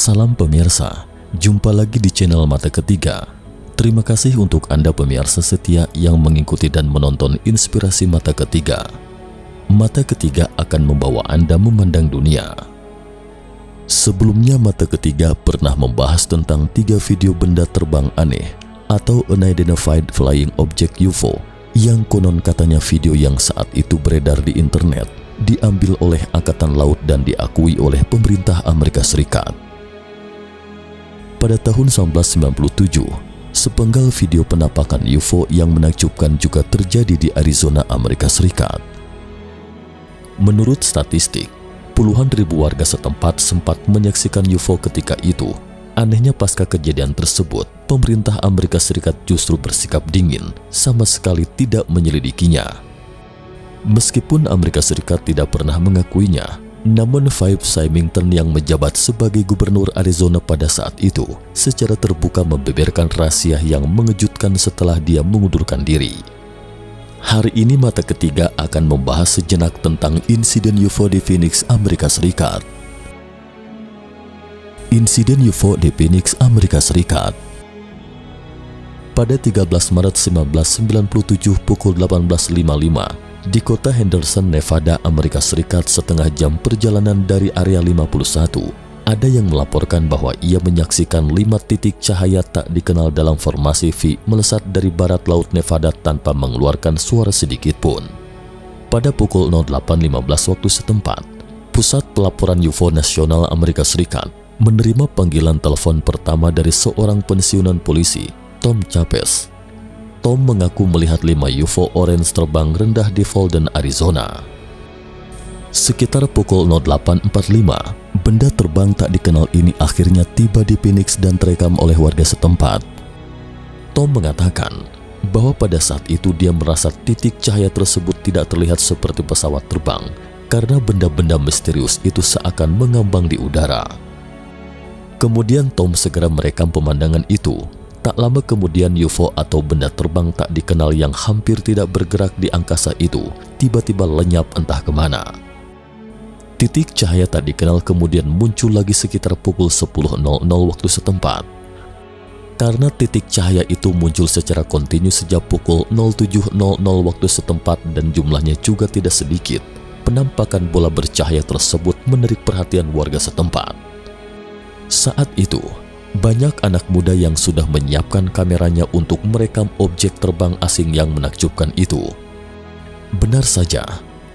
Salam pemirsa, jumpa lagi di channel Mata Ketiga. Terima kasih untuk Anda pemirsa setia yang mengikuti dan menonton inspirasi Mata Ketiga. Mata Ketiga akan membawa Anda memandang dunia. Sebelumnya Mata Ketiga pernah membahas tentang 3 video benda terbang aneh atau Unidentified Flying Object UFO yang konon katanya video yang saat itu beredar di internet diambil oleh Angkatan Laut dan diakui oleh pemerintah Amerika Serikat. Pada tahun 1997, sepenggal video penampakan UFO yang menakjubkan juga terjadi di Arizona, Amerika Serikat. Menurut statistik, puluhan ribu warga setempat sempat menyaksikan UFO ketika itu. Anehnya pasca kejadian tersebut, pemerintah Amerika Serikat justru bersikap dingin, sama sekali tidak menyelidikinya. Meskipun Amerika Serikat tidak pernah mengakuinya, namun Five Symington yang menjabat sebagai gubernur Arizona pada saat itu secara terbuka membeberkan rahasia yang mengejutkan setelah dia mengundurkan diri. Hari ini Mata Ketiga akan membahas sejenak tentang insiden UFO di Phoenix, Amerika Serikat. Insiden UFO di Phoenix, Amerika Serikat. Pada 13 Maret 1997 pukul 18.55, di kota Henderson, Nevada, Amerika Serikat, setengah jam perjalanan dari Area 51, ada yang melaporkan bahwa ia menyaksikan 5 titik cahaya tak dikenal dalam formasi V melesat dari barat laut Nevada tanpa mengeluarkan suara sedikit pun. Pada pukul 08.15 waktu setempat, Pusat Pelaporan UFO Nasional Amerika Serikat menerima panggilan telepon pertama dari seorang pensiunan polisi, Tom Chapes. Tom mengaku melihat 5 UFO orange terbang rendah di Folden, Arizona. Sekitar pukul 08.45, benda terbang tak dikenal ini akhirnya tiba di Phoenix dan terekam oleh warga setempat. Tom mengatakan bahwa pada saat itu dia merasa titik cahaya tersebut tidak terlihat seperti pesawat terbang karena benda-benda misterius itu seakan mengambang di udara. Kemudian Tom segera merekam pemandangan itu. Tak lama kemudian UFO atau benda terbang tak dikenal yang hampir tidak bergerak di angkasa itu tiba-tiba lenyap entah kemana. Titik cahaya tak dikenal kemudian muncul lagi sekitar pukul 10.00 waktu setempat. Karena titik cahaya itu muncul secara kontinu sejak pukul 07.00 waktu setempat dan jumlahnya juga tidak sedikit, penampakan bola bercahaya tersebut menarik perhatian warga setempat. Saat itu, banyak anak muda yang sudah menyiapkan kameranya untuk merekam objek terbang asing yang menakjubkan itu. Benar saja,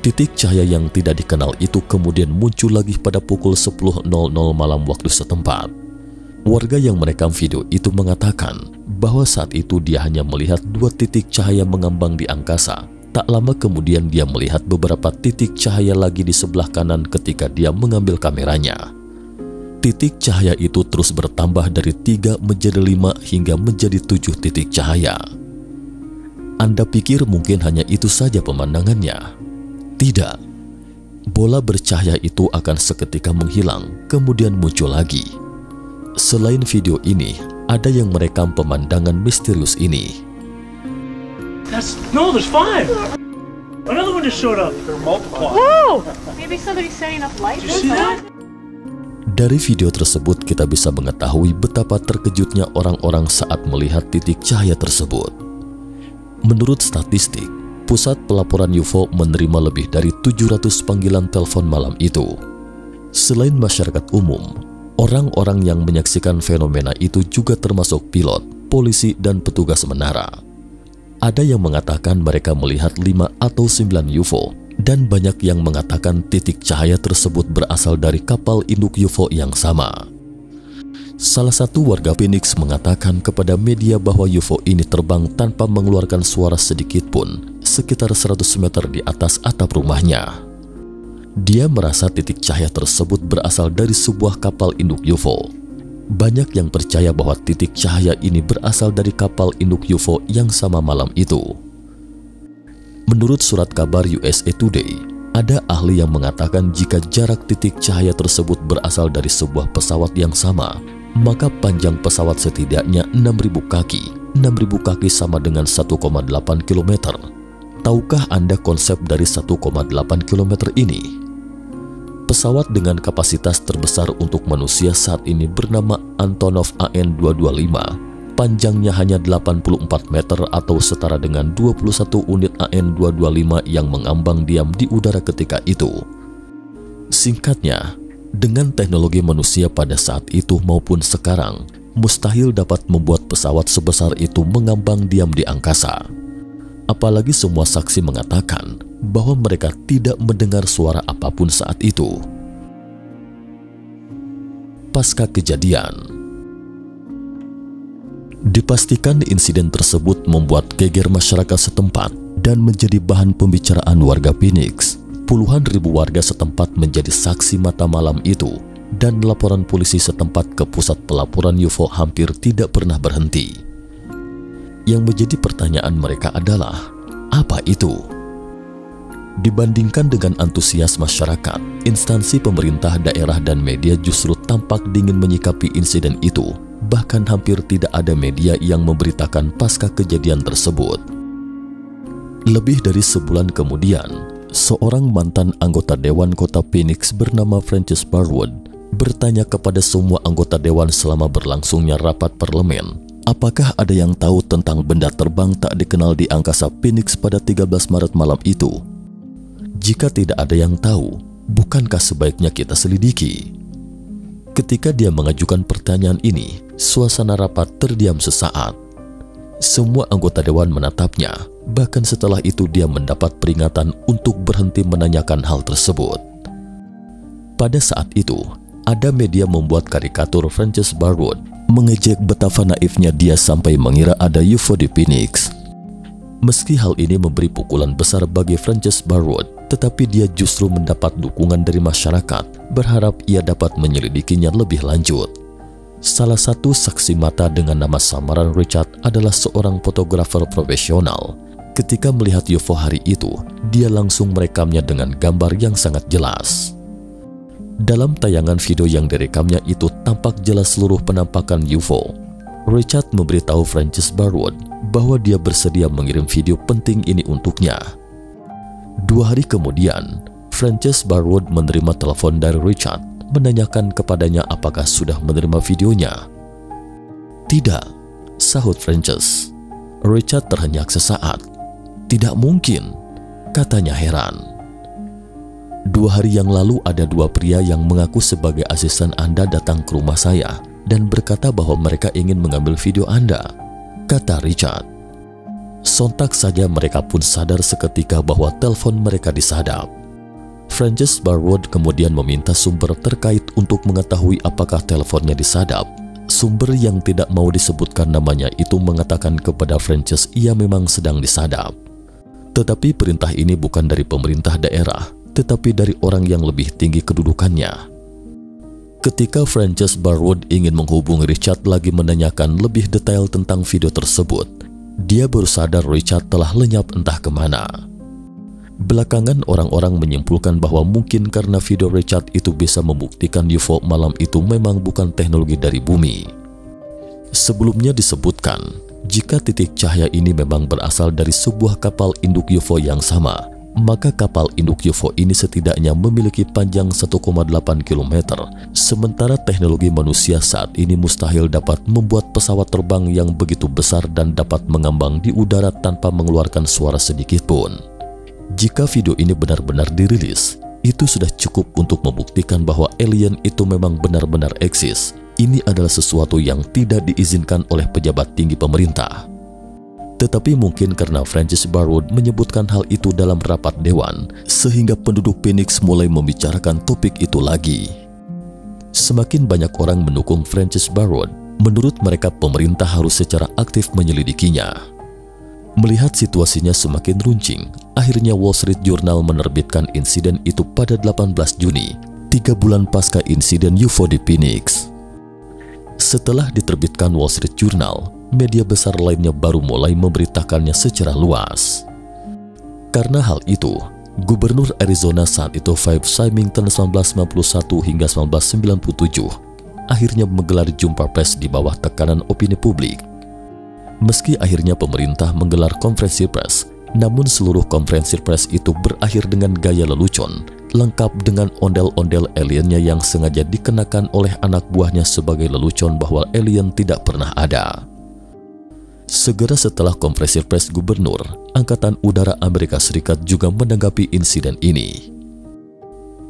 titik cahaya yang tidak dikenal itu kemudian muncul lagi pada pukul 10.00 malam waktu setempat. Warga yang merekam video itu mengatakan bahwa saat itu dia hanya melihat 2 titik cahaya mengambang di angkasa. Tak lama kemudian dia melihat beberapa titik cahaya lagi di sebelah kanan ketika dia mengambil kameranya. Titik cahaya itu terus bertambah dari 3 menjadi 5 hingga menjadi 7 titik cahaya. Anda pikir mungkin hanya itu saja pemandangannya? Tidak. Bola bercahaya itu akan seketika menghilang, kemudian muncul lagi. Selain video ini, ada yang merekam pemandangan misterius ini. There's 5. Another one just showed up. They're multiplying. Whoa! Maybe somebody's setting up lights. Did you see that? Dari video tersebut kita bisa mengetahui betapa terkejutnya orang-orang saat melihat titik cahaya tersebut. Menurut statistik, Pusat Pelaporan UFO menerima lebih dari 700 panggilan telepon malam itu. Selain masyarakat umum, orang-orang yang menyaksikan fenomena itu juga termasuk pilot, polisi, dan petugas menara. Ada yang mengatakan mereka melihat 5 atau 9 UFO, dan banyak yang mengatakan titik cahaya tersebut berasal dari kapal induk UFO yang sama. Salah satu warga Phoenix mengatakan kepada media bahwa UFO ini terbang tanpa mengeluarkan suara sedikit pun, sekitar 100 meter di atas atap rumahnya. Dia merasa titik cahaya tersebut berasal dari sebuah kapal induk UFO. Banyak yang percaya bahwa titik cahaya ini berasal dari kapal induk UFO yang sama malam itu. Menurut surat kabar USA Today, ada ahli yang mengatakan jika jarak titik cahaya tersebut berasal dari sebuah pesawat yang sama, maka panjang pesawat setidaknya 6.000 kaki. 6.000 kaki sama dengan 1,8 km. Tahukah Anda konsep dari 1,8 km ini? Pesawat dengan kapasitas terbesar untuk manusia saat ini bernama Antonov AN-225. Panjangnya hanya 84 meter atau setara dengan 21 unit AN-225 yang mengambang diam di udara ketika itu. Singkatnya, dengan teknologi manusia pada saat itu maupun sekarang, mustahil dapat membuat pesawat sebesar itu mengambang diam di angkasa. Apalagi semua saksi mengatakan bahwa mereka tidak mendengar suara apapun saat itu. Pasca kejadian, dipastikan insiden tersebut membuat geger masyarakat setempat dan menjadi bahan pembicaraan warga Phoenix. Puluhan ribu warga setempat menjadi saksi mata malam itu, dan laporan polisi setempat ke pusat pelaporan UFO hampir tidak pernah berhenti. Yang menjadi pertanyaan mereka adalah, apa itu? Dibandingkan dengan antusias masyarakat, instansi pemerintah daerah dan media justru tampak dingin menyikapi insiden itu. Bahkan hampir tidak ada media yang memberitakan pasca kejadian tersebut. Lebih dari sebulan kemudian, seorang mantan anggota Dewan Kota Phoenix bernama Frances Barwood bertanya kepada semua anggota Dewan selama berlangsungnya rapat parlemen, apakah ada yang tahu tentang benda terbang tak dikenal di angkasa Phoenix pada 13 Maret malam itu? Jika tidak ada yang tahu, bukankah sebaiknya kita selidiki? Ketika dia mengajukan pertanyaan ini, suasana rapat terdiam sesaat. Semua anggota Dewan menatapnya, bahkan setelah itu dia mendapat peringatan untuk berhenti menanyakan hal tersebut. Pada saat itu, ada media membuat karikatur Frances Barwood, mengejek betapa naifnya dia sampai mengira ada UFO di Phoenix. Meski hal ini memberi pukulan besar bagi Frances Barwood, tetapi dia justru mendapat dukungan dari masyarakat, berharap ia dapat menyelidikinya lebih lanjut. Salah satu saksi mata dengan nama samaran Richard adalah seorang fotografer profesional. Ketika melihat UFO hari itu, dia langsung merekamnya dengan gambar yang sangat jelas. Dalam tayangan video yang direkamnya itu tampak jelas seluruh penampakan UFO. Richard memberitahu Frances Barwood bahwa dia bersedia mengirim video penting ini untuknya. 2 hari kemudian, Frances Barwood menerima telepon dari Richard, menanyakan kepadanya apakah sudah menerima videonya. "Tidak," sahut Frances. Richard terhenyak sesaat. "Tidak mungkin," katanya heran. 2 hari yang lalu ada 2 pria yang mengaku sebagai asisten Anda datang ke rumah saya dan berkata bahwa mereka ingin mengambil video Anda, kata Richard. Sontak saja mereka pun sadar seketika bahwa telepon mereka disadap. Frances Barwood kemudian meminta sumber terkait untuk mengetahui apakah teleponnya disadap. Sumber yang tidak mau disebutkan namanya itu mengatakan kepada Frances ia memang sedang disadap. Tetapi perintah ini bukan dari pemerintah daerah, tetapi dari orang yang lebih tinggi kedudukannya. Ketika Frances Barwood ingin menghubungi Richard lagi menanyakan lebih detail tentang video tersebut, dia baru sadar Richard telah lenyap entah kemana. Belakangan orang-orang menyimpulkan bahwa mungkin karena video Richard itu bisa membuktikan UFO malam itu memang bukan teknologi dari bumi. Sebelumnya disebutkan, jika titik cahaya ini memang berasal dari sebuah kapal induk UFO yang sama, maka kapal induk UFO ini setidaknya memiliki panjang 1,8 km, sementara teknologi manusia saat ini mustahil dapat membuat pesawat terbang yang begitu besar dan dapat mengambang di udara tanpa mengeluarkan suara sedikit pun. Jika video ini benar-benar dirilis, itu sudah cukup untuk membuktikan bahwa alien itu memang benar-benar eksis. Ini adalah sesuatu yang tidak diizinkan oleh pejabat tinggi pemerintah. Tetapi mungkin karena Frances Barwood menyebutkan hal itu dalam rapat dewan, sehingga penduduk Phoenix mulai membicarakan topik itu lagi. Semakin banyak orang mendukung Frances Barwood, menurut mereka pemerintah harus secara aktif menyelidikinya. Melihat situasinya semakin runcing, akhirnya Wall Street Journal menerbitkan insiden itu pada 18 Juni, 3 bulan pasca insiden UFO di Phoenix. Setelah diterbitkan Wall Street Journal, media besar lainnya baru mulai memberitakannya secara luas. Karena hal itu, Gubernur Arizona saat itu Fabe Symington 1991 hingga 1997 akhirnya menggelar jumpa pers di bawah tekanan opini publik. Meski akhirnya pemerintah menggelar konferensi pers, Namun seluruh konferensi pers itu berakhir dengan gaya lelucon, lengkap dengan ondel-ondel aliennya yang sengaja dikenakan oleh anak buahnya sebagai lelucon bahwa alien tidak pernah ada. Segera setelah konferensi pers gubernur, Angkatan Udara Amerika Serikat juga menanggapi insiden ini.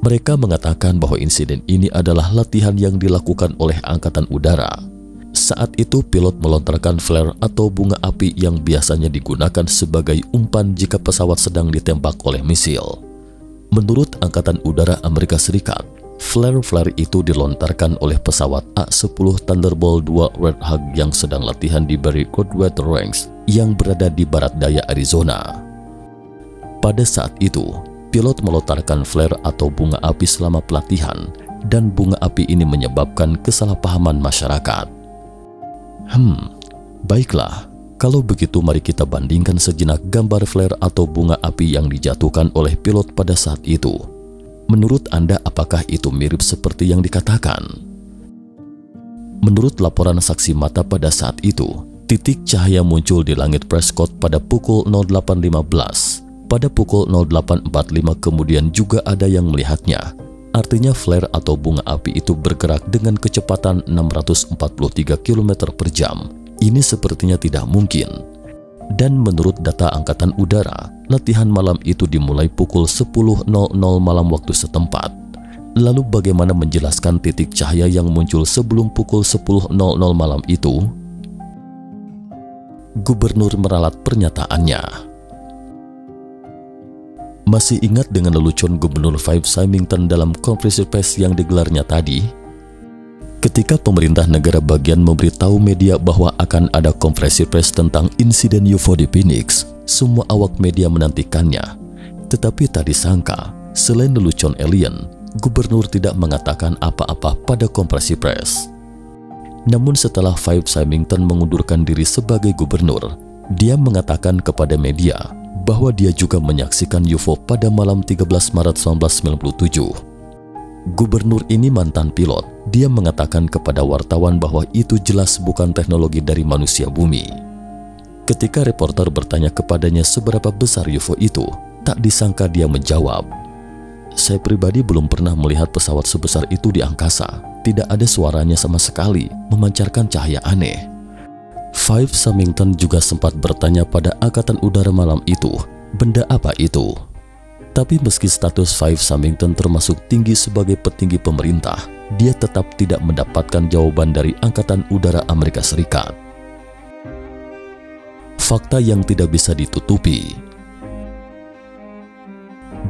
Mereka mengatakan bahwa insiden ini adalah latihan yang dilakukan oleh Angkatan Udara. Saat itu pilot melontarkan flare atau bunga api yang biasanya digunakan sebagai umpan jika pesawat sedang ditembak oleh misil. Menurut Angkatan Udara Amerika Serikat, flare-flare itu dilontarkan oleh pesawat A-10 Thunderbolt II Red Hawk yang sedang latihan di Barry Goldwater Range yang berada di barat daya Arizona. Pada saat itu, pilot melontarkan flare atau bunga api selama pelatihan, dan bunga api ini menyebabkan kesalahpahaman masyarakat. Baiklah, kalau begitu mari kita bandingkan sejenak gambar flare atau bunga api yang dijatuhkan oleh pilot pada saat itu. Menurut Anda, apakah itu mirip seperti yang dikatakan? Menurut laporan saksi mata pada saat itu, titik cahaya muncul di langit Prescott pada pukul 08.15. Pada pukul 08.45 kemudian juga ada yang melihatnya. Artinya flare atau bunga api itu bergerak dengan kecepatan 643 km per jam. Ini sepertinya tidak mungkin. Dan menurut data Angkatan Udara, latihan malam itu dimulai pukul 10.00 malam waktu setempat. Lalu bagaimana menjelaskan titik cahaya yang muncul sebelum pukul 10.00 malam itu? Gubernur meralat pernyataannya. Masih ingat dengan lelucon Gubernur Five Symington dalam konferensi pers yang digelarnya tadi? Ketika pemerintah negara bagian memberitahu media bahwa akan ada konferensi pers tentang insiden UFO di Phoenix, semua awak media menantikannya. Tetapi tak disangka, selain lelucon alien, gubernur tidak mengatakan apa-apa pada konferensi pers. Namun setelah Five Symington mengundurkan diri sebagai gubernur, dia mengatakan kepada media bahwa dia juga menyaksikan UFO pada malam 13 Maret 1997. Gubernur ini mantan pilot. Dia mengatakan kepada wartawan bahwa itu jelas bukan teknologi dari manusia bumi. Ketika reporter bertanya kepadanya seberapa besar UFO itu, tak disangka dia menjawab, "Saya pribadi belum pernah melihat pesawat sebesar itu di angkasa. Tidak ada suaranya sama sekali, memancarkan cahaya aneh." Five Symington juga sempat bertanya pada Angkatan Udara malam itu, benda apa itu? Tapi meski status Five Symington termasuk tinggi sebagai petinggi pemerintah, dia tetap tidak mendapatkan jawaban dari Angkatan Udara Amerika Serikat. Fakta yang tidak bisa ditutupi.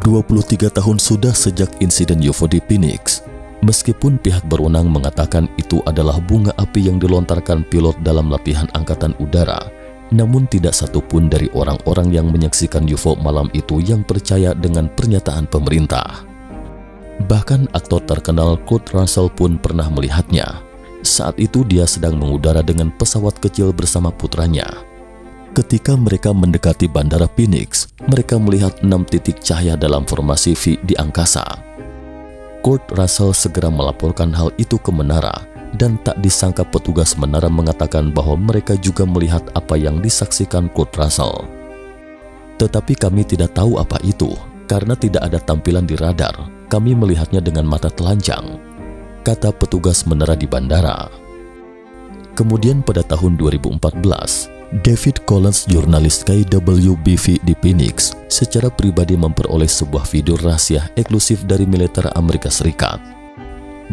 23 tahun sudah sejak insiden UFO di Phoenix. Meskipun pihak berwenang mengatakan itu adalah bunga api yang dilontarkan pilot dalam latihan Angkatan Udara, namun tidak satupun dari orang-orang yang menyaksikan UFO malam itu yang percaya dengan pernyataan pemerintah. Bahkan aktor terkenal Kurt Russell pun pernah melihatnya. Saat itu dia sedang mengudara dengan pesawat kecil bersama putranya. Ketika mereka mendekati Bandara Phoenix, mereka melihat 6 titik cahaya dalam formasi V di angkasa. Kurt Russell segera melaporkan hal itu ke menara, dan tak disangka petugas menara mengatakan bahwa mereka juga melihat apa yang disaksikan Kurt Russell. "Tetapi kami tidak tahu apa itu, karena tidak ada tampilan di radar. Kami melihatnya dengan mata telanjang," kata petugas menara di bandara. Kemudian pada tahun 2014, David Collins, jurnalis KWBV di Phoenix, secara pribadi memperoleh sebuah video rahasia eksklusif dari militer Amerika Serikat.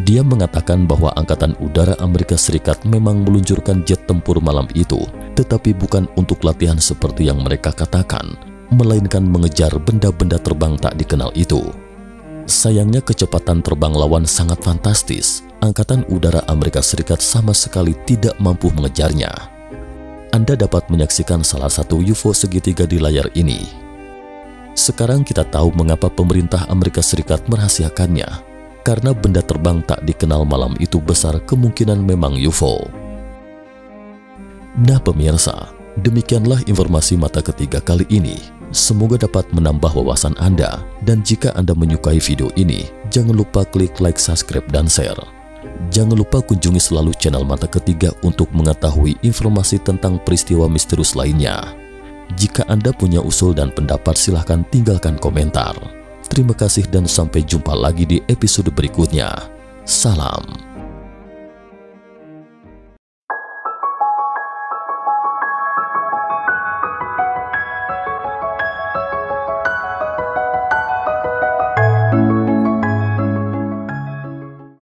Dia mengatakan bahwa Angkatan Udara Amerika Serikat memang meluncurkan jet tempur malam itu, tetapi bukan untuk latihan seperti yang mereka katakan, melainkan mengejar benda-benda terbang tak dikenal itu. Sayangnya kecepatan terbang lawan sangat fantastis. Angkatan Udara Amerika Serikat sama sekali tidak mampu mengejarnya. Anda dapat menyaksikan salah satu UFO segitiga di layar ini. Sekarang kita tahu mengapa pemerintah Amerika Serikat merahasiakannya, karena benda terbang tak dikenal malam itu besar kemungkinan memang UFO. Nah pemirsa, demikianlah informasi mata ketiga kali ini. Semoga dapat menambah wawasan Anda, dan jika Anda menyukai video ini, jangan lupa klik like, subscribe, dan share. Jangan lupa kunjungi selalu channel Mata Ketiga untuk mengetahui informasi tentang peristiwa misterius lainnya. Jika Anda punya usul dan pendapat, silahkan tinggalkan komentar. Terima kasih dan sampai jumpa lagi di episode berikutnya. Salam.